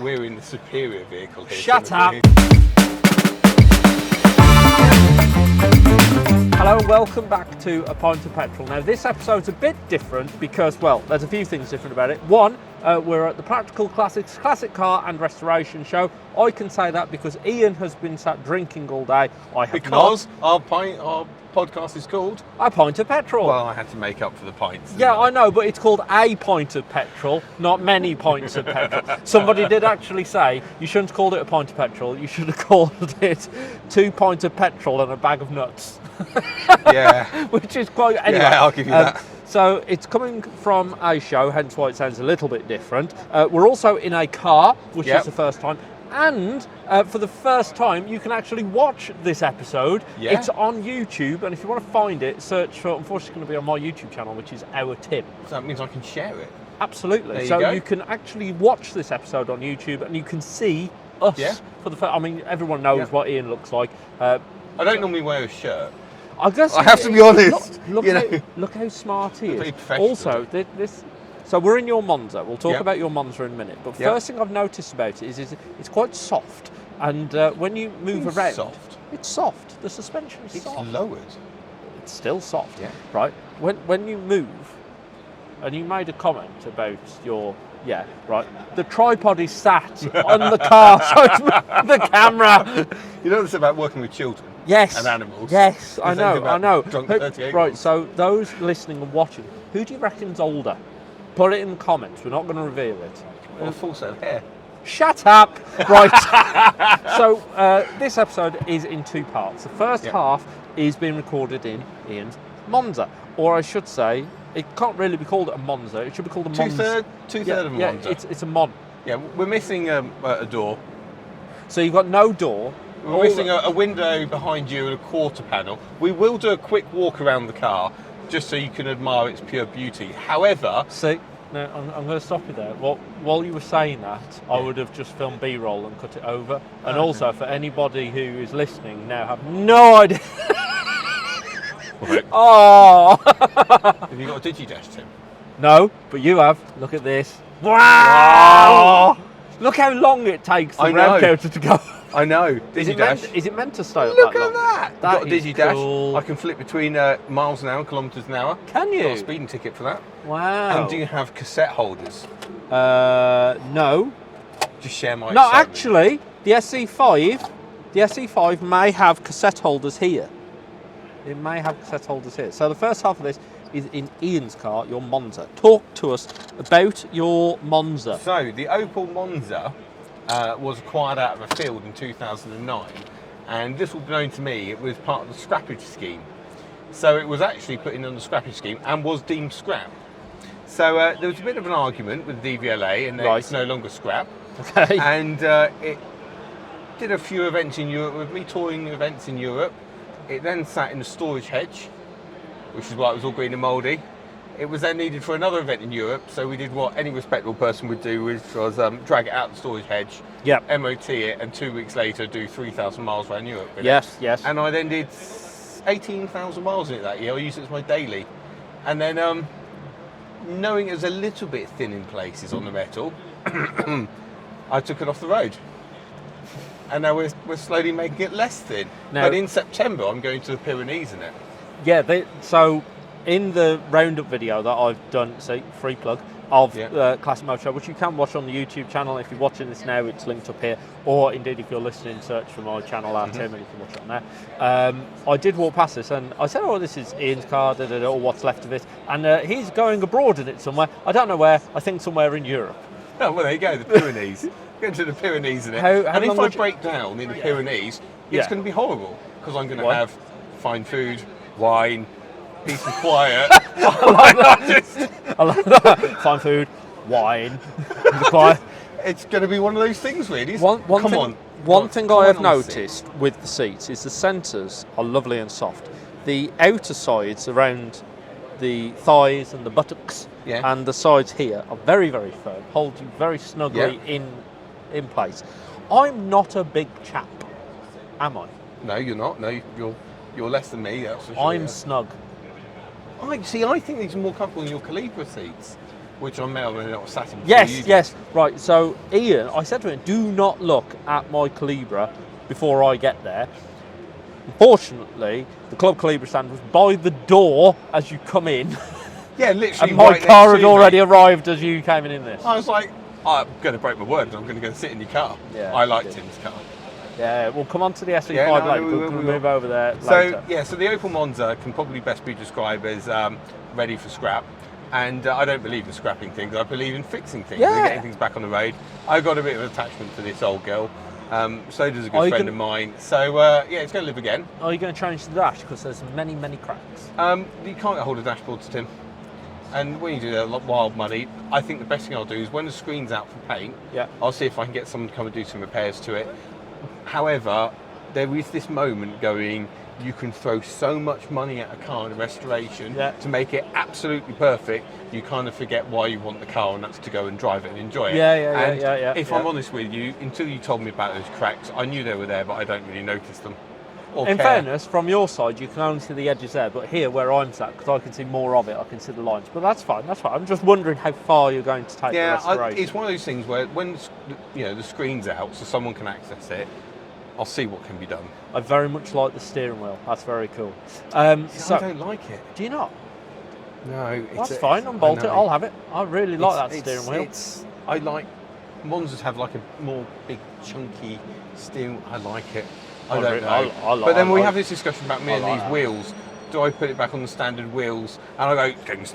We're in the superior vehicle here. Shut up! Hello and welcome back to A Pint of Petrol. Now this episode's a bit different because, well, there's a few things different about it. One, we're at the Practical Classics Classic Car and Restoration Show. I can say that because Ian has been sat drinking all day. I have because not. Our podcast is called A Pint of Petrol. Well, I had to make up for the pints. Yeah, I know, but it's called A Pint of Petrol, not many pints of petrol. Somebody did actually say you shouldn't have called it a pint of petrol, you should have called it 2 pints of petrol and a bag of nuts. Yeah. Which is quite... Anyway, yeah, I'll give you that. So it's coming from a show, hence why it sounds a little bit different. We're also in a car, which is the first time. And for the first time, you can actually watch this episode. Yeah. It's on YouTube, and if you want to find it, search for, unfortunately, it's going to be on my YouTube channel, which is Our Tim. So that means I can share it? Absolutely. There you so go. you can actually watch this episode on YouTube, and you can see us for the first. I mean, everyone knows what Ian looks like. I don't normally wear a shirt. I guess I have to be honest. Look how smart he is. Professional. Also, this. So we're in your Monza. We'll talk about your Monza in a minute. But first thing I've noticed about it is it's quite soft. And when you move around, it's soft. The suspension is soft. It's lowered. It's still soft. Yeah. Right. When you move, and you made a comment about your the tripod is sat on the car, so it's the camera. You know this about working with children? Yes. And animals? Yes, I know. Drunk 38 Right, so those listening and watching, who do you reckon's older? Put it in the comments. We're not going to reveal it. Or a full set of hair. Shut up! Right. So this episode is in 2 parts. The first half is being recorded in Ian's Monza, or I should say, it can't really be called a Monza. It should be called a Monza. Two-third of a Monza. Yeah, it's a Mon. Yeah, we're missing a door. So you've got no door. We're missing a window behind you and a quarter panel. We will do a quick walk around the car, just so you can admire its pure beauty. However... See, no, I'm going to stop you there. While you were saying that, I would have just filmed B-roll and cut it over. And also, for anybody who is listening now, have no idea. Oh! Have you got a DigiDash, Tim? No, but you have. Look at this. Wow! Look how long it takes the round counter to go. I know. DigiDash. Is it meant to stay Look that at long? that. That Got a is DigiDash. cool. I can flip between miles an hour, kilometres an hour. Can you? Got a speeding ticket for that. Wow. And do you have cassette holders? No. Just share my No, excitement. actually, the SE5 may have cassette holders here. It may have cassette holders here. So the first half of this is in Ian's car, your Monza. Talk to us about your Monza. So the Opel Monza was acquired out of a field in 2009, and this will be known to me, it was part of the scrappage scheme. So it was actually put in on the scrappage scheme and was deemed scrap. So there was a bit of an argument with the DVLA, and it's no longer scrap. Okay. And it did a few events in Europe with me, touring events in Europe. It then sat in the storage hedge, which is why it was all green and mouldy. It was then needed for another event in Europe, so we did what any respectable person would do, which was drag it out the storage hedge, MOT it, and 2 weeks later do 3,000 miles around Europe. Yes. And I then did 18,000 miles in it that year. I used it as my daily. And then, knowing it was a little bit thin in places on the metal, I took it off the road. And now we're slowly making it less thin. But in September, I'm going to the Pyrenees in it. Yeah, so in the roundup video that I've done, free plug, of Classic Motor Show, which you can watch on the YouTube channel. If you're watching this now, it's linked up here. Or indeed, if you're listening, search for my channel, Tim, and you can watch it on there. I did walk past this and I said, this is Ian's car, or what's left of it. And he's going abroad in it somewhere. I don't know where, I think somewhere in Europe. Oh, well, there you go, the Pyrenees. Going to the Pyrenees in it. And if I break down in the Pyrenees, it's going to be horrible, because I'm going to have fine food, wine, peace and quiet. I like that. Fine food, wine, quiet. It's going to be one of those things, really. One thing I have noticed with the seats is the centres are lovely and soft. The outer sides around the thighs and the buttocks and the sides here are very, very firm, hold you very snugly in place. I'm not a big chap, am I? No, you're not. No, you're less than me. That's for sure. I'm snug. I think these are more comfortable than your Calibra seats. which I may or may not have sat in. Yes. Right. So Ian, I said to him, do not look at my Calibra before I get there. Unfortunately, the Club Calibra stand was by the door as you come in. Yeah, literally. And my right car next had to already me. arrived as you came in this. I was like, I'm going to break my word. I'm going to go sit in your car. Yeah, I liked Tim's car. Yeah, we'll come on to the SE5 Yeah, no, later. we We'll will. move over there So later. yeah, so the Opel Monza can probably best be described as ready for scrap. And I don't believe in scrapping things. I believe in fixing things and getting things back on the road. I've got a bit of an attachment to this old girl. So does a good friend of mine. So yeah, it's going to live again. Are you going to change the dash? Because there's many, many cracks. You can't get hold of dashboards, Tim. And when you do that wild money, I think the best thing I'll do is when the screen's out for paint, I'll see if I can get someone to come and do some repairs to it. However, there is this moment going, you can throw so much money at a car in restoration to make it absolutely perfect, you kind of forget why you want the car, and that's to go and drive it and enjoy it. If I'm honest with you, until you told me about those cracks, I knew they were there, but I don't really notice them. In fairness, from your side, you can only see the edges there, but here where I'm sat, because I can see more of it, I can see the lines. But that's fine. I'm just wondering how far you're going to take the restoration. It's one of those things where when the screen's out, so someone can access it, I'll see what can be done. I very much like the steering wheel. That's very cool. I don't like it. Do you not? No. That's fine. Unbolt it. I'll have it. I really like that steering wheel. I like Monzas have like a more big chunky steering wheel. I like it. I don't know. But then we have this discussion about me and these wheels. Do I put it back on the standard wheels? And I go, going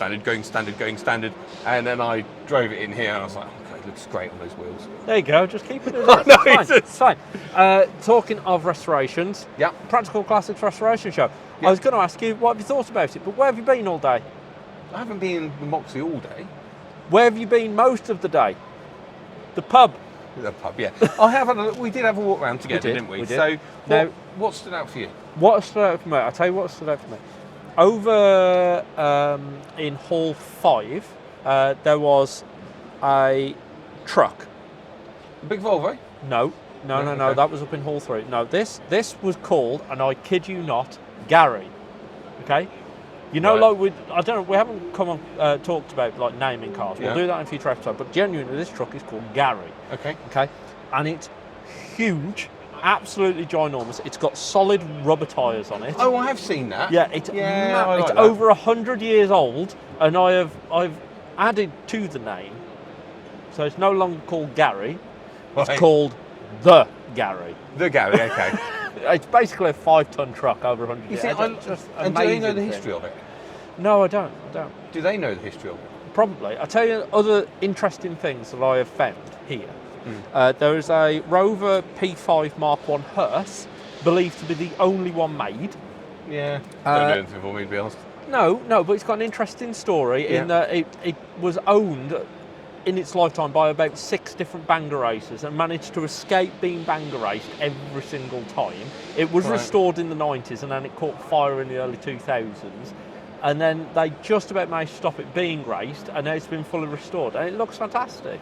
standard. And then I drove it in here and I was like, okay, it looks great on those wheels. There you go, just keep it in there. It's fine. Talking of restorations, Practical Classics Restoration Show. I was going to ask you, what have you thought about it? But where have you been all day? I haven't been in the Moxie all day. Where have you been most of the day? The pub. The pub, yeah. I have had a look. We did have a walk around together, didn't we? So, now, what stood out for you? What stood out for me? I'll tell you what stood out for me. Over in Hall 5, there was a truck. A big Volvo? No. That was up in Hall 3. No, this was called, and I kid you not, Gary. Okay? You know, like I don't know, we haven't come on talked about like naming cars. We'll do that in a future episode. But genuinely, this truck is called Gary. Okay, and it's huge, absolutely ginormous. It's got solid rubber tyres on it. Oh, I have seen that. Yeah, it's over 100 years old, and I've added to the name, so it's no longer called Gary. It's called the Gary. The Gary. Okay. It's basically a 5-ton truck over 100 years. And do they know the history of it? No, I don't. Do they know the history of it? Probably. I'll tell you other interesting things that I have found here. There is a Rover P5 Mark 1 hearse, believed to be the only one made. Yeah. Don't do anything for me, to be honest. No, but it's got an interesting story in that it was owned in its lifetime by about 6 different banger racers and managed to escape being banger raced every single time. It was restored in the 90s and then it caught fire in the early 2000s. And then they just about managed to stop it being raced, and now it's been fully restored, and it looks fantastic.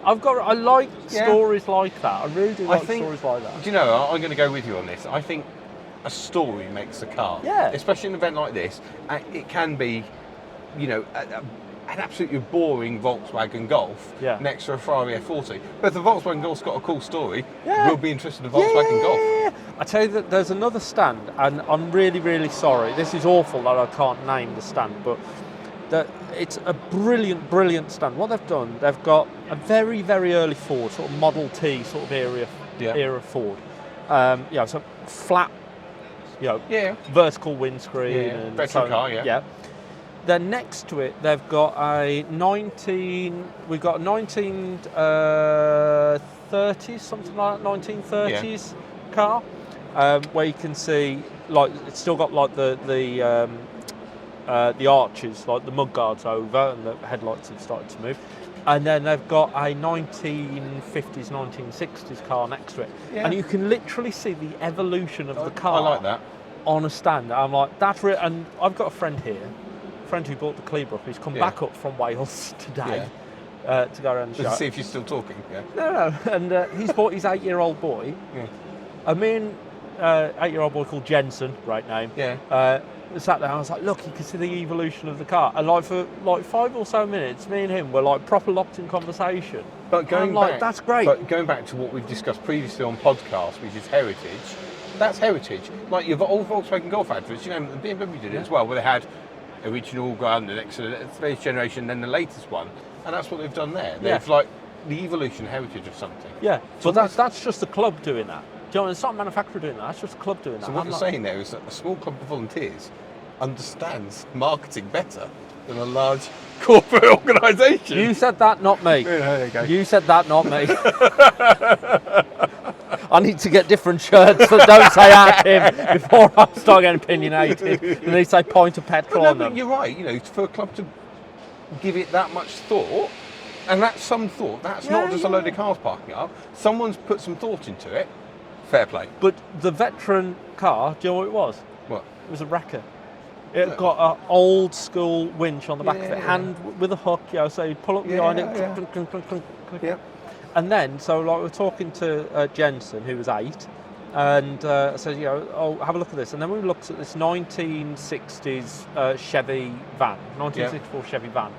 I like stories like that. I really do like stories like that. Do you know, I'm going to go with you on this. I think a story makes a car. Yeah. Especially in an event like this. It can be, an absolutely boring Volkswagen Golf next to a Ferrari F40. But if the Volkswagen Golf's got a cool story, we'll be interested in the Volkswagen Golf. I tell you that there's another stand, and I'm really, really sorry. This is awful that I can't name the stand, but it's a brilliant, brilliant stand. What they've done, they've got a very, very early Ford, sort of Model T sort of era Ford. So flat, vertical windscreen. And petrol car, Then next to it, they've got a 1930s, something like that, 1930s car, where you can see, like, it's still got like the arches, like the mud guards over, and the headlights have started to move. And then they've got a 1950s, 1960s car next to it, and you can literally see the evolution of the car. I like that. On a stand. I'm like, that's real. And I've got a friend here. Friend who bought the Calibra up, who's come back up from Wales today to go around the show. See if you're still talking. No. And he's bought his 8-year-old boy. I mean, 8-year-old boy called Jensen, great name. We sat there and I was like, look, you can see the evolution of the car. And like for like 5 or so minutes, me and him were like proper locked in conversation. But going back, that's great. But going back to what we've discussed previously on podcast, which is heritage, that's heritage. Like your old Volkswagen Golf adverts, the BMW did it as well, where they had original Grand, the next generation, and then the latest one. And that's what they've done there. They've like the evolution, heritage of something. Yeah, so that's just the club doing that. Do you know, it's not a manufacturer doing that, that's just a club doing that. So what you're saying there is that a small club of volunteers understands marketing better than a large corporate organisation. You said that, not me. There you go. You said that, not me. I need to get different shirts that don't say at him before I start getting opinionated. And they say Pint of Petrol on them. But you're right, for a club to give it that much thought, and that's some thought, that's not just a load of cars parking up, someone's put some thought into it, fair play. But the veteran car, do you know what it was? What? It was a wrecker. It got an old school winch on the back of it, hand with a hook, so you'd pull up behind it, clunk, clunk, clunk, clunk, clunk. Yeah. And then, so like we're talking to Jensen, who was 8, and I said, have a look at this. And then we looked at this 1960s Chevy van, 1964 Chevy van.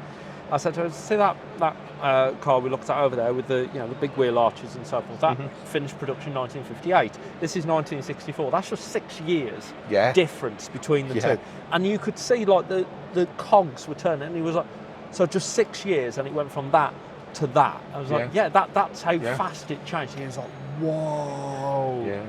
I said to her, see that car we looked at over there with the the big wheel arches and so forth. That finished production 1958. This is 1964. That's just 6 years difference between the two. And you could see like the cogs were turning. And he was like, so just 6 years, and it went from that to that. I was like, that's how fast it changed. And he was like, whoa. Yeah.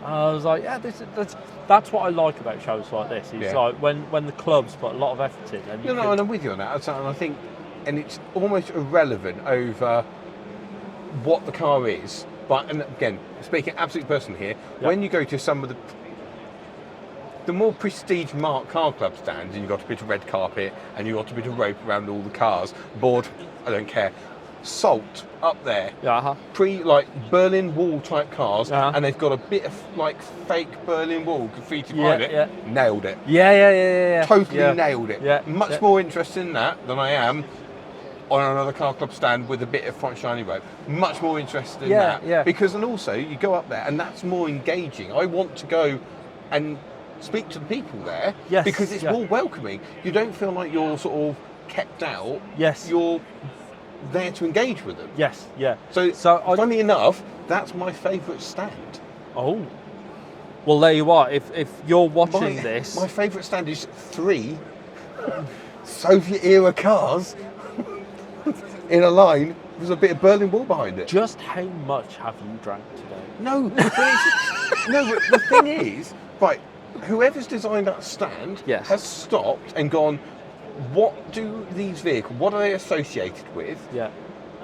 And I was like, that's what I like about shows like this. It's like when the clubs put a lot of effort in. And and I'm with you on that. And I think, and it's almost irrelevant over what the car is. But, and again, speaking absolutely personally here, when you go to some of the more prestige marked car club stands, and you've got a bit of red carpet, and you've got a bit of rope around all the cars, board, I don't care. Salt up there, Berlin Wall type cars, and they've got a bit of like fake Berlin Wall graffiti behind it. Nailed it. Totally nailed it. Much more interested in that than I am on another car club stand with a bit of front shiny rope. Much more interested in that. Because, and also you go up there and that's more engaging. I want to go and speak to the people there because it's more welcoming. You don't feel like you're sort of kept out. You're there to engage with them. So funny enough, that's my favourite stand. Oh. Well, there you are. If you're watching this... My favourite stand is 3 Soviet-era cars in a line with a bit of Berlin Wall behind it. Just how much have you drank today? No, but the thing is, right, whoever's designed that stand has stopped and gone, what do these vehicles, what are they associated with?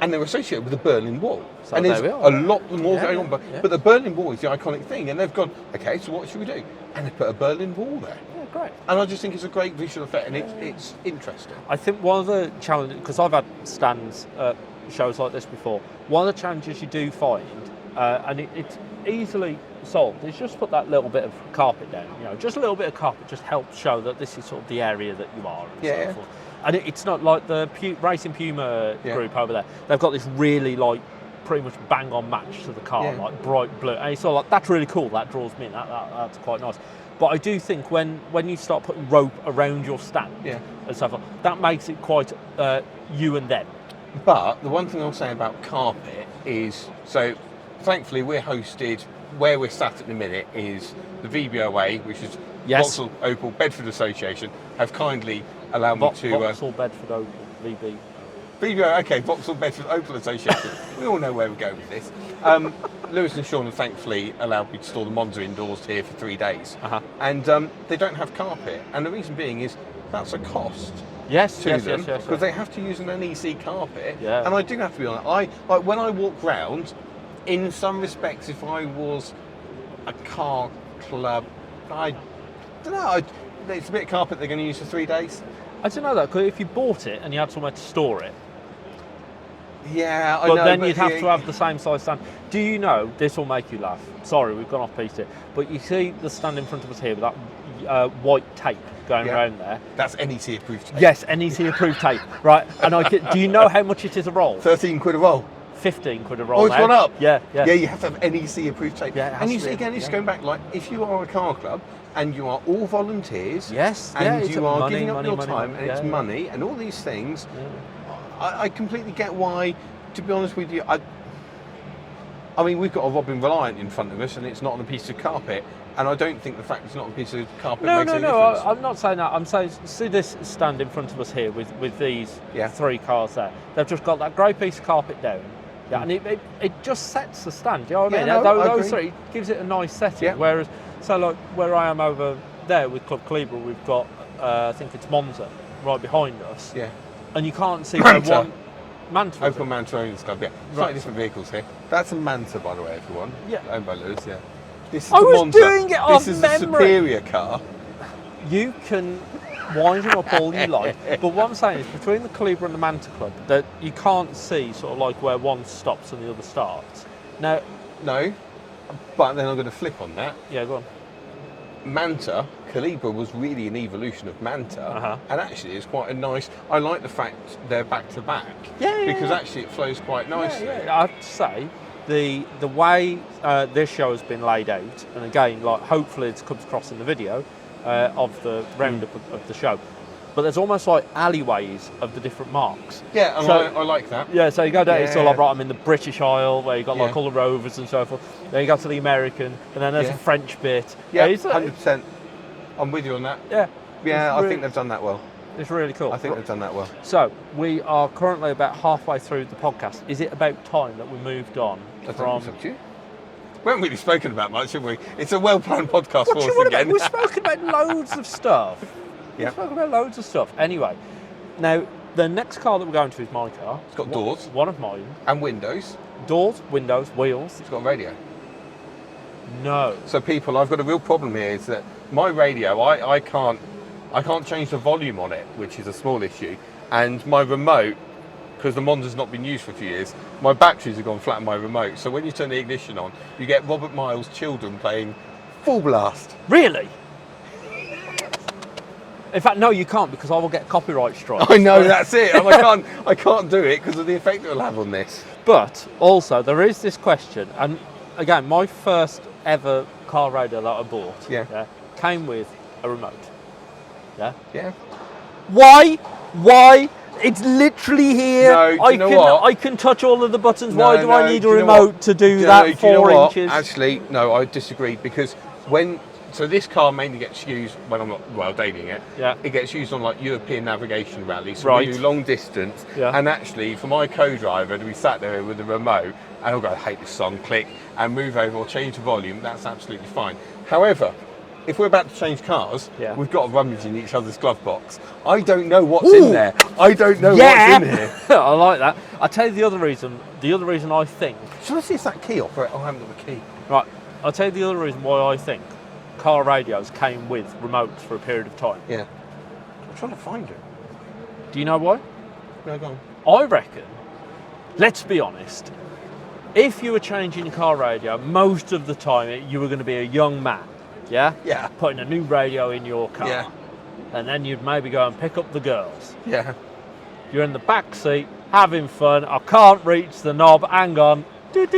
And they're associated with the Berlin Wall. So and there's a lot more going on. But the Berlin Wall is the iconic thing. And they've gone, okay, so what should we do? And they put a Berlin Wall there. Yeah, great. And I just think it's a great visual effect, and it's interesting. I think one of the challenges, because I've had stands at shows like this before, one of the challenges you do find, and it's easily solved, is just put that little bit of carpet down. Just a little bit of carpet just helps show that this is sort of the area that you are. And so forth. And it's not like the Racing Puma group over there. They've got this really like pretty much bang on match to the car, like bright blue. And it's all like, that's really cool. That draws me in. That's quite nice. But I do think when you start putting rope around your stand and stuff, that makes it quite you and them. But the one thing I'll say about carpet is, so thankfully we're hosted, where we're sat at the minute is the VBOA, which is Vauxhall Opel Bedford Association, have kindly allowed me to... Vauxhall Bedford Opel, VB. VBOA, okay, Vauxhall Bedford Opel Association. We all know where we're going with this. Lewis and Sean have thankfully allowed me to store the Monza indoors here for 3 days. And they don't have carpet. And the reason being is that's a cost. To them, because they have to use an NEC carpet, and I do have to be honest. When I walk round, in some respects, if I was a car club, I don't know. It's a bit of carpet they're going to use for 3 days. I don't know that, because if you bought it and you had somewhere to store it, I know. But then you'd have to have the same size stand. Do you know? This will make you laugh. Sorry, we've gone off piece here. But you see the stand in front of us here with that white tape going around there. That's NEC approved tape. Yes, NEC approved tape. Right. And do you know how much it is a roll? 13 quid a roll. 15 quid a Oh, roll it's now. gone up. Yeah. Yeah, you have to have NEC approved tape. Yeah, it has and you to see be, again, it's yeah. going back like if you are a car club and you are all volunteers, Yes, and yeah, it's you are money, giving up money, your money, time money. and Yeah, it's yeah. money and all these things, I completely get why. To be honest with you, I mean, we've got a Robin Reliant in front of us, and it's not on a piece of carpet. And I don't think the fact it's not on a piece of carpet makes any difference. I'm not saying that. I'm saying, see this stand in front of us here with these 3 cars there. They've just got that grey piece of carpet down. Yeah, and it just sets the stand. Do you know what I mean? No, I Those agree. 3 gives it a nice setting. Yeah. Whereas, so like where I am over there with Club Calibra, we've got I think it's Monza right behind us. Yeah. And you can't see Manta. where one Manta. Open Manta Owners Club, yeah. Slightly Right. different vehicles here. That's a Manta, by the way, everyone. Yeah. Owned by Lewis, yeah. This is I the was Monza. doing it off This is memory. a superior car. You can wind him up all you like, but what I'm saying is between the Calibra and the Manta Club, that you can't see sort of like where one stops and the other starts. Now, No, but then I'm going to flip on that. yeah, go on. Manta, Calibra was really an evolution of Manta, and actually it's quite a nice. I like the fact they're back to back, because actually it flows quite nicely. I have to say, the way this show has been laid out, and again, like hopefully it comes across in the video of the roundup of the show, but there's almost like alleyways of the different marks. Yeah, and So- I like that. Yeah, so you go down, it's all Yeah. like, right, I'm in the British aisle, where you've got like Yeah. all the Rovers and so forth. Then you go to the American, and then there's Yeah. a French bit. Yeah, it's, 100%. I'm with you on that. yeah. Yeah, It's I really- think they've done that well. It's really cool. I think they've done that well. So, we are currently about halfway through the podcast. Is it about time that we moved on I think from... it's up to you. We haven't really spoken about much, have we? It's a well-planned podcast What for do you us want again. about? We've spoken about loads of stuff. Yeah. We've spoken about loads of stuff. Anyway, now, the next car that we're going to is my car. It's got doors. One of mine. And windows. Doors, windows, wheels. It's got a radio. No. So people, I've got a real problem here. Is that my radio? I can't change the volume on it, which is a small issue. And my remote, because the Monza's not been used for a few years, my batteries have gone flat on my remote. So when you turn the ignition on, you get Robert Miles' Children playing full blast. Really? In fact, no, you can't, because I will get copyright strikes. I know, that's it. And I can't do it because of the effect it'll have on this. But also, there is this question, and again, my first ever car radio that I bought came with a remote. Yeah? Yeah. Why? It's literally here. No, do you know what? I can touch all of the buttons. No, Why do I need a do you know remote what? to do No, that do you 4 know what? inches? Actually, no, I disagree because so this car mainly gets used when I'm not dating it. Yeah. It gets used on like European navigation rallies. So Right. we do long distance. Yeah. And actually, for my co-driver to be sat there with the remote and I'll go, I hate this song, click and move over or change the volume. That's absolutely fine. However, if we're about to change cars, we've got to rummage in each other's glove box. I don't know what's in there. I don't know what's in here. I like that. I'll tell you the other reason. The other reason I think. Shall I see if that key operates? Oh, I haven't got the key. Right. I'll tell you the other reason why I think car radios came with remotes for a period of time. Yeah. I'm trying to find it. Do you know why? No, go on. I reckon, let's be honest, if you were changing your car radio, most of the time you were going to be a young man, yeah? Yeah. Putting a new radio in your car. Yeah. And then you'd maybe go and pick up the girls. Yeah. You're in the back seat, having fun, I can't reach the knob, hang on. At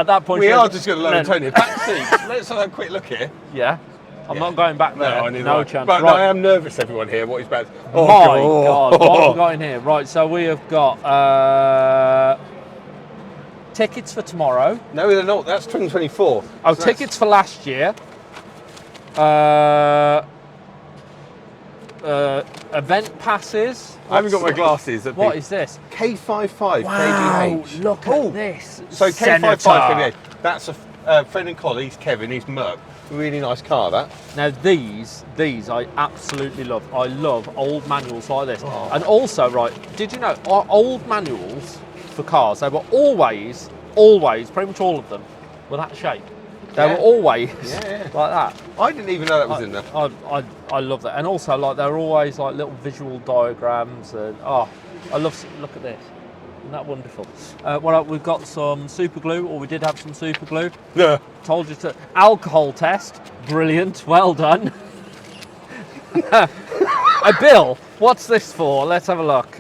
that point, We you're- are just going to lower Tony. Back seat. Let's have a quick look here. Yeah. I'm not going back there. No chance. But Right. I am nervous, everyone here. What is bad? My God, what have we got in here? Right, so we have got tickets for tomorrow. No, they're not. That's 2024. Oh, So tickets for last year. Event passes. I haven't got my glasses. What is this? K55 Wow, KGH. look at this. So Senator. K55 KGH. That's a friend and colleague, Kevin. He's Merc. Really nice car, that. Now these I absolutely love. I love old manuals like this. Oh. And also, right, did you know our old manuals for cars, they were always, pretty much all of them, were that shape. They were always like that. I didn't even know that was in there. I love that. And also, like, they're always like little visual diagrams. And I love. Look at this. Isn't that wonderful? Well, we've got some super glue, or we did have some super glue. Yeah. Told you to. Alcohol test. Brilliant. Well done. A bill. What's this for? Let's have a look.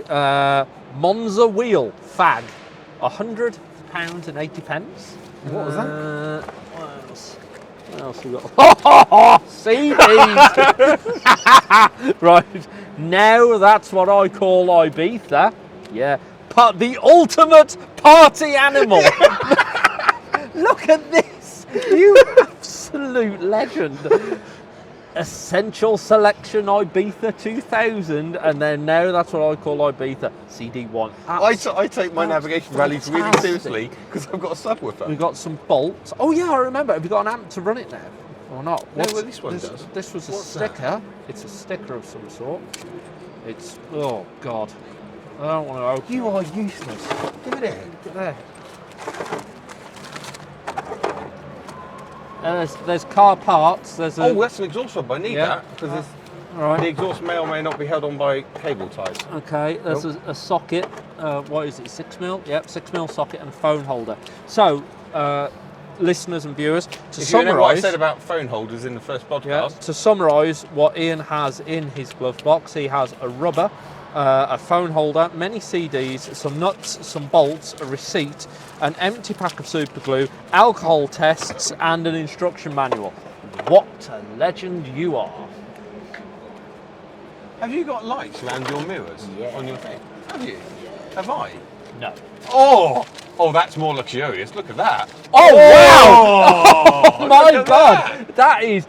Monza wheel. Fag. £100. £8.80. What was that? What else we got? CDs! Right, now that's what I call Ibiza. Yeah, the ultimate party animal. Look at this, you absolute legend. Essential Selection Ibiza 2000, and then now that's what I call Ibiza CD1. I take my navigation rallies really seriously because I've got a subwoofer. We've got some bolts. Oh yeah, I remember. Have you got an amp to run it now? Or not? No, well, this one does. This was a What's sticker. that? It's a sticker of some sort. It's, oh God. I don't want to open You are useless. Give it here. it. There. There's car parts. There's a... Oh, that's an exhaust fob. I need Yeah. that because Right. the exhaust may or may not be held on by cable ties. Okay, there's a socket. What is it? 6mm? Yep, 6mm socket and a phone holder. So, listeners and viewers, to If you remember what I summarise, said about phone holders in the first podcast, to summarise what Ian has in his glove box, he has a rubber, a phone holder, many CDs, some nuts, some bolts, a receipt, an empty pack of super glue, alcohol tests, and an instruction manual. What a legend you are! have you got lights around your mirrors on your thing? Have you? Have I? No. Oh, that's more luxurious. Look at that. Oh wow! Oh, My look at God, that is.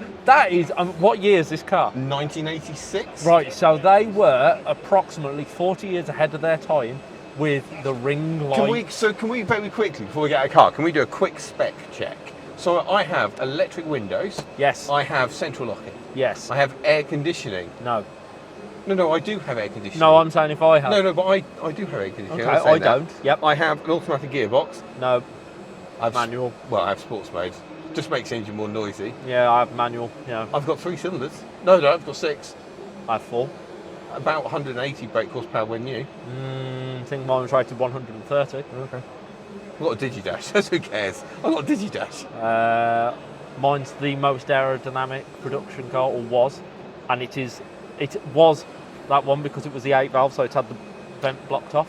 What year is this car? 1986. Right, so they were approximately 40 years ahead of their time with the ring light. Can we very quickly, before we get out of the car, can we do a quick spec check? So I have electric windows. Yes. I have central locking. Yes. I have air conditioning. No. No, I do have air conditioning. No, I'm saying if I have. No, but I do have air conditioning. Okay, I don't. Yep. I have an automatic gearbox. No. I've Manual. Well, I have sports mode. Just makes the engine more noisy. Yeah, I have manual. Yeah. I've got 3 cylinders. No, I've got 6. I have 4. About 180 brake horsepower when new. I think mine was rated 130. Okay. I've got a Digidash. Who cares? I've got a Digidash. Mine's the most aerodynamic production car, or was, and it was that one because it was the 8 valve, so it had the vent blocked off.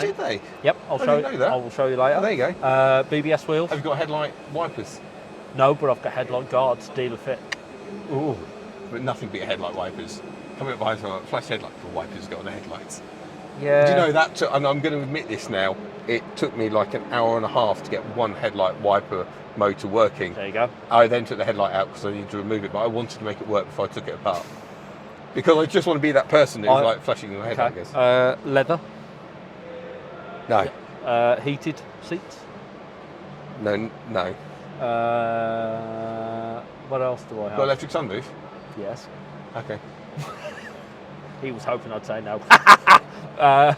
Did they? Yep, I'll show you. didn't know that. I will show you later. Oh, there you go. BBS wheels. Have you got headlight wipers? No, but I've got headlight guards, dealer fit. Ooh. But nothing beat headlight wipers. Coming up behind someone, flash headlight for wipers got on the headlights. Yeah. Do you know that? And I'm going to admit this now. It took me like an hour and a half to get one headlight wiper motor working. There you go. I then took the headlight out because I needed to remove it, but I wanted to make it work before I took it apart. Because I just want to be that person who's like flashing your headlight. Okay. I guess. Leather. No. Heated seats. No. What else do I have? Got electric sunroof? Yes. Okay. He was hoping I'd say no. I'm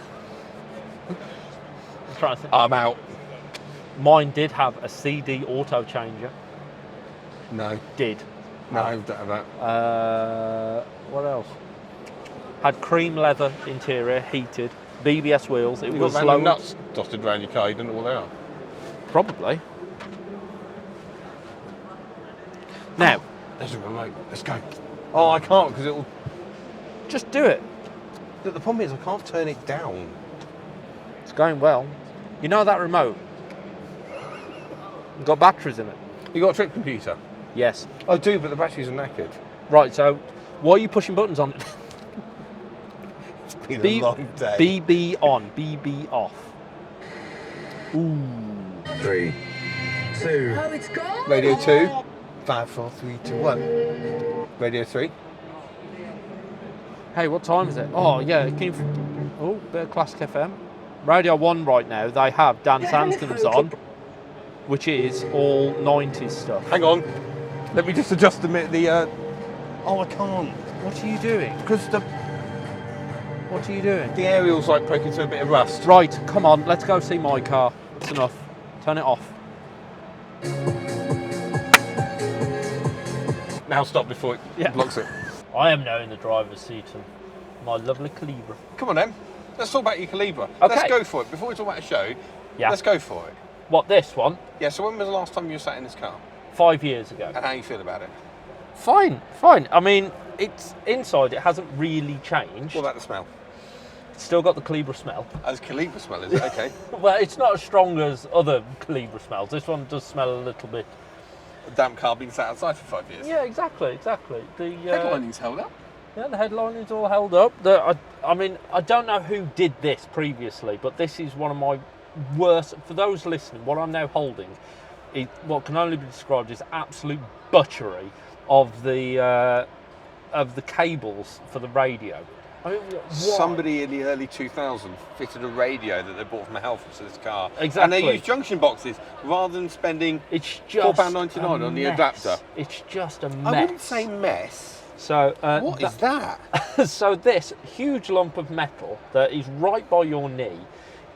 trying to think. I'm out. Mine did have a CD auto changer. No. Did. No, I don't have that. What else? Had cream leather interior, heated, BBS wheels. It You've was got slow. random nuts dotted around your car, you don't know what they are. Probably. Now, There's a remote. Let's go. Oh, I can't because it'll. just do it. The problem is I can't turn it down. It's going well. You know that remote? Got batteries in it. You got a trip computer? Yes. I do, but the batteries are knackered. Right. So, why are you pushing buttons on it? It's been a long day. BB on, BB off. Ooh. 3, 2. Oh, it's gone. Radio 2. 5, 4, 3, 2, 1. Radio 3. Hey, what time is it? Oh, yeah. Can you... Oh, bit of Classic FM. Radio 1 right now, they have Dan Sandston's on, which is all 90s stuff. Hang on. Let me just adjust the Oh, I can't. What are you doing? Because What are you doing? the aerial's like poking through a bit of rust. Right, come on, let's go see my car. It's enough. Turn it off. Now stop before it blocks it. I am now in the driver's seat of my lovely Calibra. Come on then. Let's talk about your Calibra. Okay. Let's go for it. Before we talk about a show, let's go for it. What, this one? Yeah, so when was the last time you sat in this car? 5 years ago. And how you feel about it? Fine. I mean, it's inside, it hasn't really changed. What about the smell? Still got the Calibra smell. As Calibra smell, is it? Okay. Well, it's not as strong as other Calibra smells. This one does smell a little bit. A damp car being sat outside for 5 years. Yeah, exactly. The Headlining's held up. Yeah, the headlining's all held up. I mean, I don't know who did this previously, but this is one of my worst. For those listening, what I'm now holding is what can only be described as absolute butchery of the cables for the radio. I mean, why? Somebody in the early 2000s fitted a radio that they bought from a helper to this car. Exactly. And they used junction boxes rather than spending It's just £4.99 on the mess. adapter. It's just a mess. I wouldn't say mess. So What is that? So this huge lump of metal that is right by your knee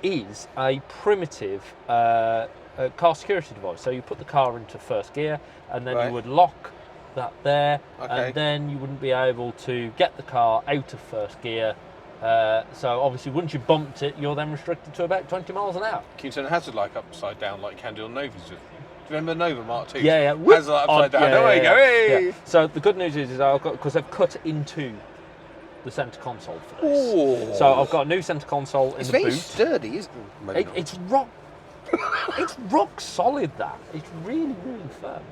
is a primitive car security device. So you put the car into first gear, and then Right. you would lock that there, Okay. and then you wouldn't be able to get the car out of first gear. So obviously, once you bumped it, you're then restricted to about 20 miles an hour. Can you turn the hazard light upside down like you can do on Novas? Do you remember Nova Mark II? Yeah. Hazard light upside down. There you go. Hey! Yeah. So the good news is because they've cut into the centre console for this. Ooh. So I've got a new centre console in It's the very boot. sturdy, isn't it? Maybe not. It's rock. It's rock solid. That it's really firm.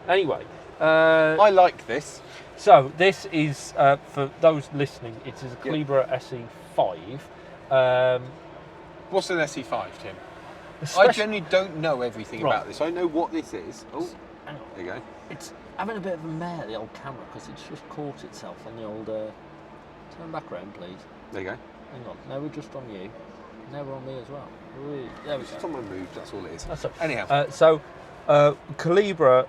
Anyway, I like this. so this is for those listening. It is a Calibra SE5. What's an SE5, Tim? I Especially- generally don't know everything Right. about this. I know what this is. Oh, Hang on. there you go. It's having a bit of a mare, the old camera, because it's just caught itself on the old. Turn back round, please. There you go. Hang on. Now we're just on you. Now we're on me as well. There we It's go. just on my move, that's all it is. That's all. Anyhow. Calibra,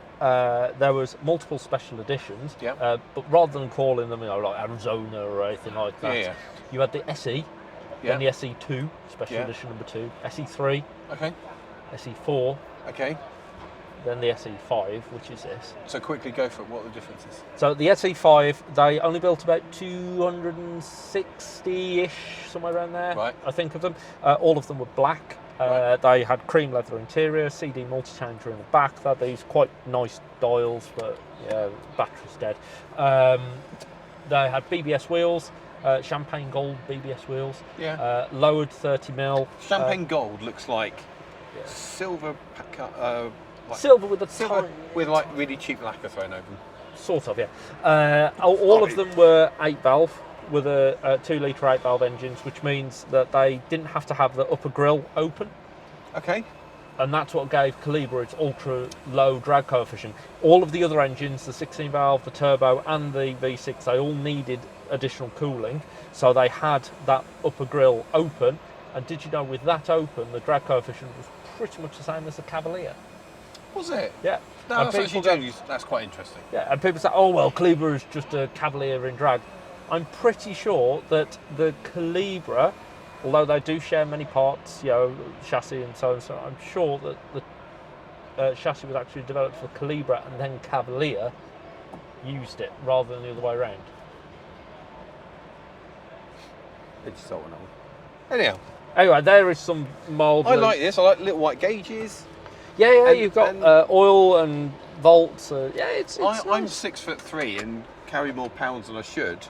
there was multiple special editions, Yep. but rather than calling them, like Arizona or anything like that, Yeah. you had the SE, Yeah. then the SE2, special Yeah. edition number 2, SE3, Okay. SE4, Okay. then the SE5, which is this. So quickly go for it. What are the differences? So the SE5, they only built about 260-ish, somewhere around there, Right. I think of them. All of them were black. Right. They had cream leather interior, CD multi-changer in the back. They had these quite nice dials, but yeah, battery's dead. They had BBS wheels, champagne gold BBS wheels. Yeah. Lowered 30mm. Champagne gold looks like silver, Silver with a silver tiny, with like really cheap lacquer thrown over them. sort of, yeah. All of them were 8-valve with a 2-litre 8-valve engines, which means that they didn't have to have the upper grille open. Okay. And that's what gave Calibra its ultra low drag coefficient. All of the other engines, the 16-valve, the turbo, and the V6, they all needed additional cooling, so they had that upper grille open. And did you know, with that open, the drag coefficient was pretty much the same as the Cavalier. Was it? Yeah. No, And that's people actually that's quite interesting. Yeah, and people say, oh, well, Calibra is just a Cavalier in drag. I'm pretty sure that the Calibra, although they do share many parts, chassis and so on, so I'm sure that the chassis was actually developed for Calibra and then Cavalier used it rather than the other way around. They just don't know. Anyhow, Anyway, there is some mild. I like this. I like little white gauges. Yeah, and- you've got and- oil and volts. It's I'm nice. 6'3" and carry more pounds than I should.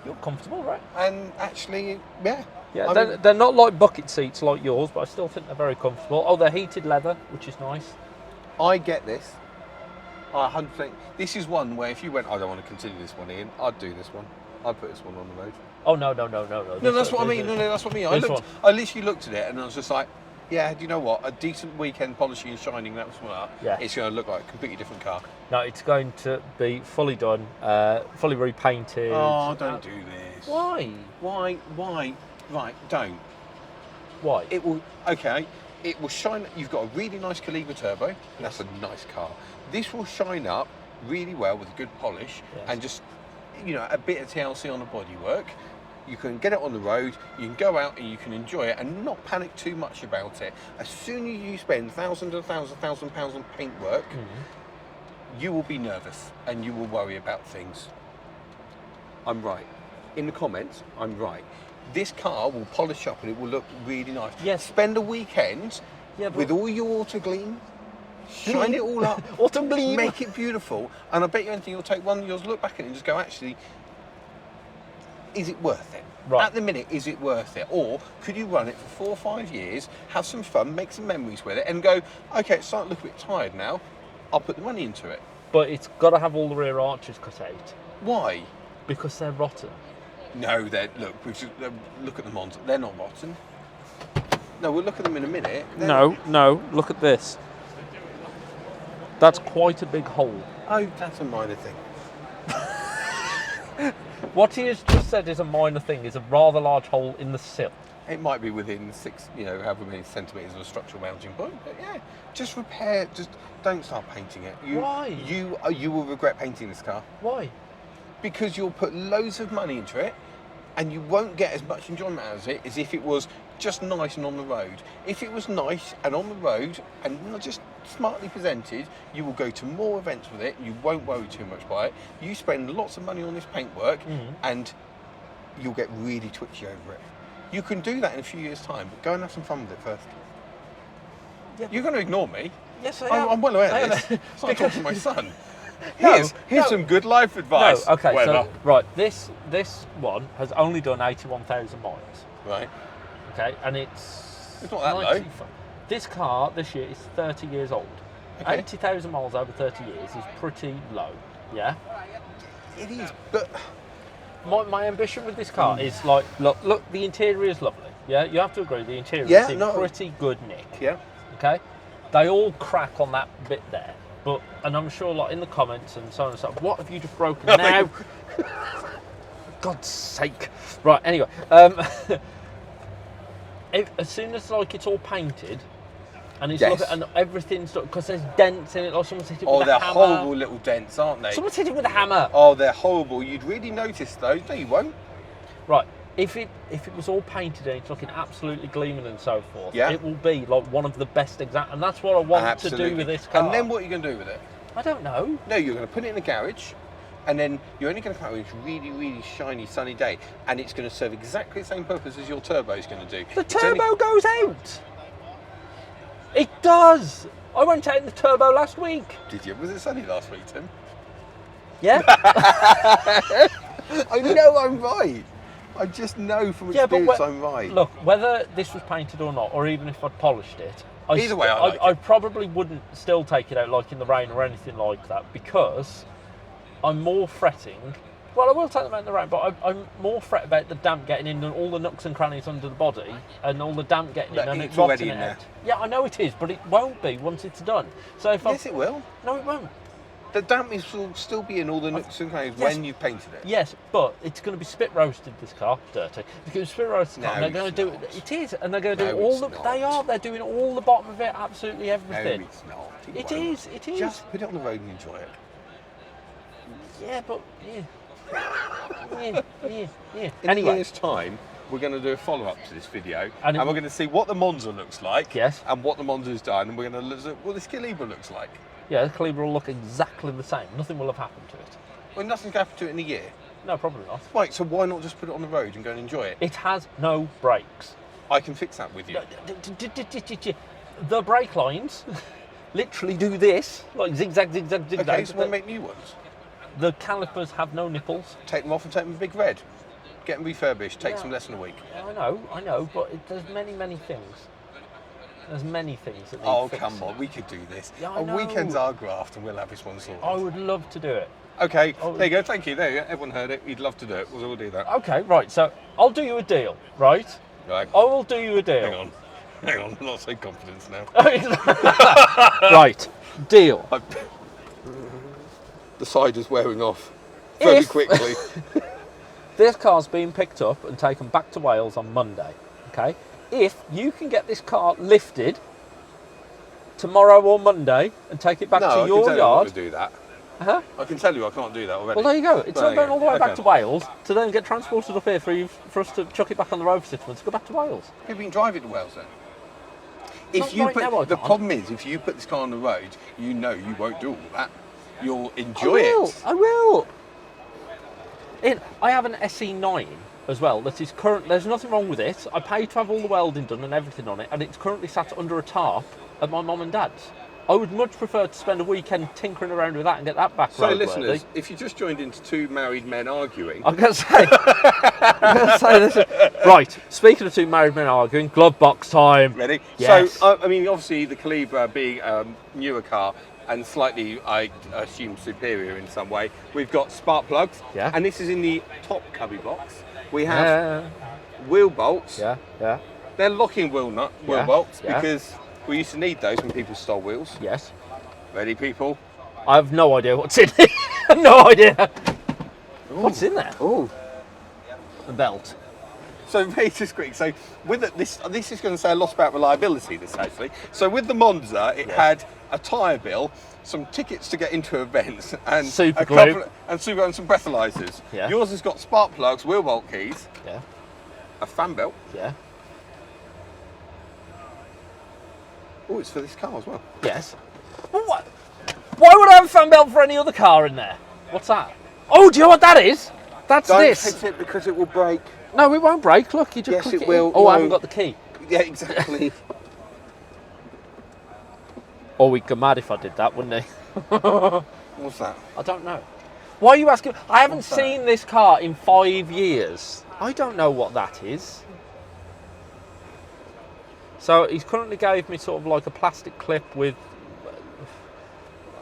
You're comfortable, right? And actually, yeah. Yeah, I they're, mean- they're not like bucket seats like yours, but I still think they're very comfortable. Oh, they're heated leather, which is nice. I get this. I 100%. This is one where if you went, I don't want to continue this one, Ian, I'd do this one. I'd put this one on the road. Oh, no. No, that's what I mean. No, that's what I mean. This one. I literally looked at it and I was just like, yeah, do you know what? A decent weekend polishing and shining that was what Yeah. it's going to look like a completely different car. No, it's going to be fully done, fully repainted. Oh, don't do this. Why? Why? Right, don't. Why? It will. Okay. It will shine. You've got a really nice Calibra turbo. That's a nice car. This will shine up really well with good polish and just, a bit of TLC on the bodywork. You can get it on the road. You can go out and you can enjoy it and not panic too much about it. As soon as you spend thousands and pounds on paintwork, you will be nervous and you will worry about things. I'm right. In the comments, I'm right. This car will polish up and it will look really nice. Yes. Spend a weekend with all your auto gleam, shine it all up, Auto gleam. make it beautiful, and I bet you anything you'll take one of yours, look back at it and just go, actually, is it worth it? Right. At the minute, is it worth it? Or could you run it for 4 or 5 years, have some fun, make some memories with it, and go, okay, it's starting to look a bit tired now, I'll put the money into it. But it's got to have all the rear arches cut out Why? because they're rotten. No, look at the Monza. They're not rotten. No, we'll look at them in a minute. No, look at this. That's quite a big hole. Oh, that's a minor thing. What he has just said is a minor thing, is a rather large hole in the sill. It might be within 6, however many centimetres of a structural mounting point. But yeah, just repair. Just don't start painting it. Why? You will regret painting this car Why? because you'll put loads of money into it, and you won't get as much enjoyment out of it as if it was just nice and on the road. If it was nice and on the road and not just smartly presented, you will go to more events with it. You won't worry too much by it. You spend lots of money on this paintwork, and you'll get really twitchy over it. You can do that in a few years' time, but go and have some fun with it first. Yeah. You're going to ignore me. Yes, I am. I'm well aware of this. It's like talking to my son. Here's some good life advice. No, okay, Weather. so, right, this one has only done 81,000 miles, Right. okay, and it's not that low. This car, this year, is 30 years old. Okay. 80,000 miles over 30 years is pretty low, yeah? It is, but My ambition with this car is, like, look, the interior is lovely, yeah? You have to agree, the interior is in pretty good nick, yeah. okay? They all crack on that bit there. And I'm sure, like, in the comments and so on and so on, what have you just broken now? God's sake. Right, anyway. As soon as, like, it's all painted, and it's Yes. and everything's, because there's dents in it, like someone's hit it with a they're hammer. horrible little dents, aren't they? Someone's hit it with a hammer. Oh, they're horrible. You'd really notice those. No, you won't. Right. If it was all painted and it's looking absolutely gleaming and so forth, Yeah. it will be like one of the best examples. And that's what I want to do with this car. And then what are you going to do with it? I don't know. No, you're going to put it in the garage, and then you're only going to come out with a really, really shiny, sunny day, and it's going to serve exactly the same purpose as your turbo is going to do. The It's turbo only- goes out. It does. I went out in the turbo last week. Did you? Was it sunny last week, Tim? Yeah. I know I'm right. I just know from Yeah, but experience I'm right. Look, whether this was painted or not, or even if I'd polished it, Either way, I like I it. probably wouldn't still take it out like in the rain or anything like that, because I'm more fretting. Well, I will take them out in the rain, but I'm more fret about the damp getting in and all the nooks and crannies under the body, and all the damp getting in and It's it already rotting in it there. out. Yeah, I know it is, but it won't be once it's done. So if Yes, it will. No, it won't. The dampness will still be in all the nooks and crannies Yes. when you've painted it. Yes, but it's going to be spit roasted. This car, dirty. It's going to be spit roasted. No, and they're going it's to do not. it. It is, and they're going to do No, all it's the. not. They are. They're doing all the bottom of it. Absolutely everything. No, it's not. It won't. is. It is. Just put it on the road and enjoy it. Yeah, but yeah. In Anyway, a year's time, we're going to do a follow-up to this video, And and it- we're going to see what the Monza looks like, Yes. and what the Monza's done, and we're going to look at what this Calibra looks like. yeah, the Calibra will look exactly the same. Nothing will have happened to it. Well, nothing's going to happen to it in a year. No, probably not. Right, so why not just put it on the road and go and enjoy it? It has no brakes. I can fix that with you. The brake lines literally do this, like zigzag, zigzag, zigzag. Okay, so we'll make new ones. The calipers have no nipples. Take them off and take them to Big Red. Get them refurbished. Takes Yeah. them less than a week. I know, but there's many things. There's many things that need Oh, fixing. come on, we could do this. Yeah, I A weekend's know. our graft and we'll have this one sorted. I would love to do it. Okay, Oh. there you go, thank you. There you go, everyone heard it. We'd love to do it. We'll do that. Okay, right, so I'll do you a deal, right? Right, I will do you a deal. hang on, I'm not so confident now. Right, deal. The cider's wearing off very If- quickly. This car's being picked up and taken back to Wales on Monday, okay? If you can get this car lifted tomorrow or Monday and take it back No, to I can your tell you yard... not to do that. Huh? I can tell you I can't do that already. Well, there you go. It's not going all the way back Okay. to Wales to then get transported up here for us to chuck it back on the road for 6 months to go back to Wales. Maybe we can drive it to Wales then. Not right now, I The can't. problem is, if you put this car on the road, you know you won't do all that. You'll enjoy it. I will. I have an SE9 as well that is current. There's nothing wrong with it. I paid to have all the welding done and everything on it, and it's currently sat under a tarp at my mum and dad's. I would much prefer to spend a weekend tinkering around with that and get that back So, roadworthy. listeners, if you just joined into two married men arguing, I'm going to say this. Right, speaking of two married men arguing, glove box time. ready? Yes. So, I mean, obviously, the Calibra being a newer car and slightly, I assume, superior in some way, we've got spark plugs. Yeah. And this is in the top cubby box. We have Yeah, wheel bolts. yeah, yeah. They're locking wheel Yeah, bolts yeah. because we used to need those when people stole wheels. Yes. Ready, people? I have no idea what's in it. No idea. What's in there? Oh. The belt. So very just quick. So with this is going to say a lot about reliability. This actually. So with the Monza, it had a tyre bill, some tickets to get into events, and Super a glue. couple and some breathalyzers. Yeah. Yours has got spark plugs, wheel bolt keys, Yeah, a fan belt. yeah, Oh, it's for this car as well. yes. Well, what? Why would I have a fan belt for any other car in there? What's that? Oh, do you know what that is? That's Don't this. hit it because it will break. No, it won't break. Look, you just Yes, click it will. Oh, I No. haven't got the key. Yeah, exactly. Oh, we'd go mad if I did that, wouldn't he? What's that? I don't know. Why are you asking? I haven't What's that? seen this car in 5 years. I don't know what that is. So he's currently gave me sort of like a plastic clip with